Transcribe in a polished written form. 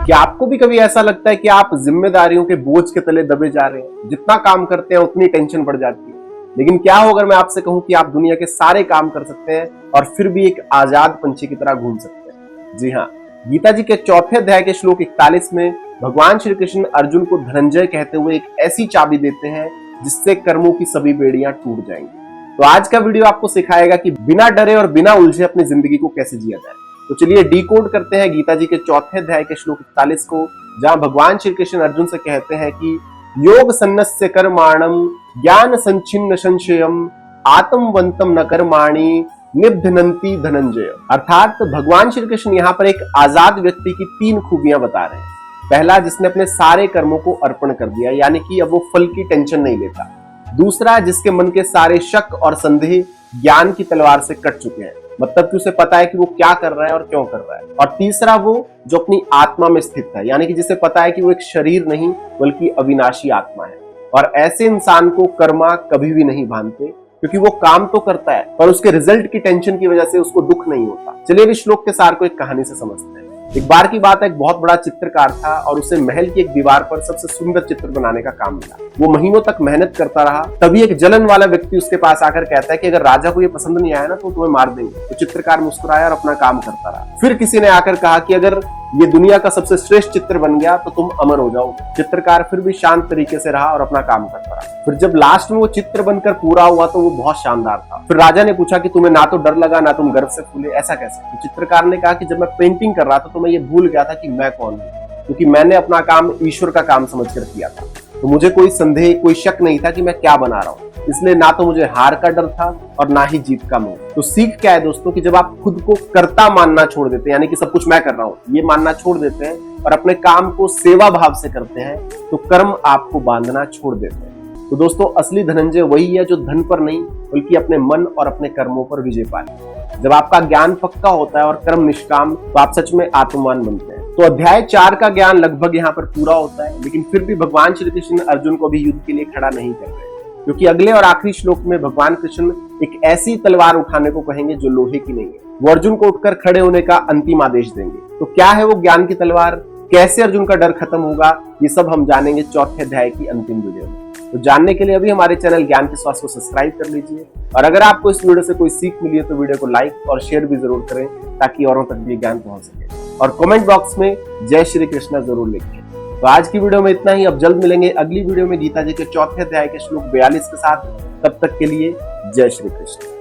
क्या आपको भी कभी ऐसा लगता है कि आप जिम्मेदारियों के बोझ के तले दबे जा रहे हैं? जितना काम करते हैं उतनी टेंशन बढ़ जाती है। लेकिन क्या हो अगर मैं आपसे कहूं कि आप दुनिया के सारे काम कर सकते हैं और फिर भी एक आजाद पंछी की तरह घूम सकते हैं? जी हाँ, गीता जी के चौथे अध्याय के श्लोक 41 में भगवान श्री कृष्ण अर्जुन को धनंजय कहते हुए एक ऐसी चाबी देते हैं जिससे कर्मों की सभी बेड़ियां टूट जाएंगी। तो आज का वीडियो आपको सिखाएगा कि बिना डरे और बिना उलझे अपनी जिंदगी को कैसे जिया जाए। तो चलिए डिकोड करते हैं गीता जी के चौथे अध्याय के श्लोक 41 को, जहां भगवान श्री कृष्ण अर्जुन से कहते हैं कि योग सन्नस्य कर्माणम ज्ञान संचिन्न संशयम आत्मवंतम न कर्माणि निबध्नन्ति धनंजय। अर्थात भगवान श्री कृष्ण यहाँ पर एक आजाद व्यक्ति की 3 खूबियां बता रहे हैं। पहला, जिसने अपने सारे कर्मों को अर्पण कर दिया, यानी कि अब वो फल की टेंशन नहीं लेता। दूसरा, जिसके मन के सारे शक और संदेह ज्ञान की तलवार से कट चुके हैं, मतलब कि उसे पता है कि वो क्या कर रहा है और क्यों कर रहा है। और तीसरा, वो जो अपनी आत्मा में स्थित है, यानी कि जिसे पता है कि वो एक शरीर नहीं बल्कि अविनाशी आत्मा है। और ऐसे इंसान को कर्मा कभी भी नहीं बांधते, क्योंकि वो काम तो करता है पर उसके रिजल्ट की टेंशन की वजह से उसको दुख नहीं होता। चलिए इस श्लोक के सार को एक कहानी से समझते हैं। एक बार की बात है, एक बहुत बड़ा चित्रकार था और उसे महल की एक दीवार पर सबसे सुंदर चित्र बनाने का काम मिला। वो महीनों तक मेहनत करता रहा। तभी एक जलन वाला व्यक्ति उसके पास आकर कहता है कि अगर राजा को ये पसंद नहीं आया ना तो तुम्हें मार देंगे। तो चित्रकार मुस्कुराया और अपना काम करता रहा। फिर किसी ने आकर कहा कि अगर ये दुनिया का सबसे श्रेष्ठ चित्र बन गया तो तुम अमर हो जाओगे। चित्रकार फिर भी शांत तरीके से रहा और अपना काम करता रहा। फिर जब लास्ट में वो चित्र बनकर पूरा हुआ तो वो बहुत शानदार था। फिर राजा ने पूछा कि तुम्हें ना तो डर लगा ना तुम गर्व से फूले, ऐसा कैसे? तो चित्रकार ने कहा कि जब मैं पेंटिंग कर रहा था तो मैं ये भूल गया था कि मैं कौन हूँ, क्योंकि मैंने अपना काम ईश्वर का काम समझकर किया था। तो मुझे कोई संदेह, कोई शक नहीं था कि मैं क्या बना रहा हूँ। इसलिए ना तो मुझे हार का डर था और ना ही जीत का मोह। तो सीख क्या है दोस्तों, कि जब आप खुद को कर्ता मानना छोड़ देते हैं, यानी कि सब कुछ मैं कर रहा हूँ ये मानना छोड़ देते हैं और अपने काम को सेवा भाव से करते हैं, तो कर्म आपको बांधना छोड़ देते हैं। तो दोस्तों, असली धनंजय वही है जो धन पर नहीं बल्कि अपने मन और अपने कर्मों पर विजय पाए। जब आपका ज्ञान पक्का होता है और कर्म निष्काम, तो आप सच में आत्मवान बनते हैं। तो अध्याय 4 का ज्ञान लगभग यहाँ पर पूरा होता है, लेकिन फिर भी भगवान श्री कृष्ण अर्जुन को भी युद्ध के लिए खड़ा नहीं कर रहे, क्योंकि अगले और आखिरी श्लोक में भगवान कृष्ण एक ऐसी तलवार उठाने को कहेंगे जो लोहे की नहीं है। वो अर्जुन को उठकर खड़े होने का अंतिम आदेश देंगे। तो क्या है वो ज्ञान की तलवार, कैसे अर्जुन का डर खत्म होगा, ये सब हम जानेंगे चौथे अध्याय की अंतिम वीडियो में। तो जानने के लिए अभी हमारे चैनल ज्ञान के स्वास्थ्य को सब्सक्राइब कर लीजिए। और अगर आपको इस वीडियो से कोई सीख मिली है तो वीडियो को लाइक और शेयर भी जरूर करें, ताकि औरों तक भी ज्ञान पहुंच सके। और कमेंट बॉक्स में जय श्री कृष्ण जरूर लिखें। तो आज की वीडियो में इतना ही। अब जल्द मिलेंगे अगली वीडियो में गीता जी के चौथे अध्याय के श्लोक 42 के साथ। तब तक के लिए जय श्री कृष्ण।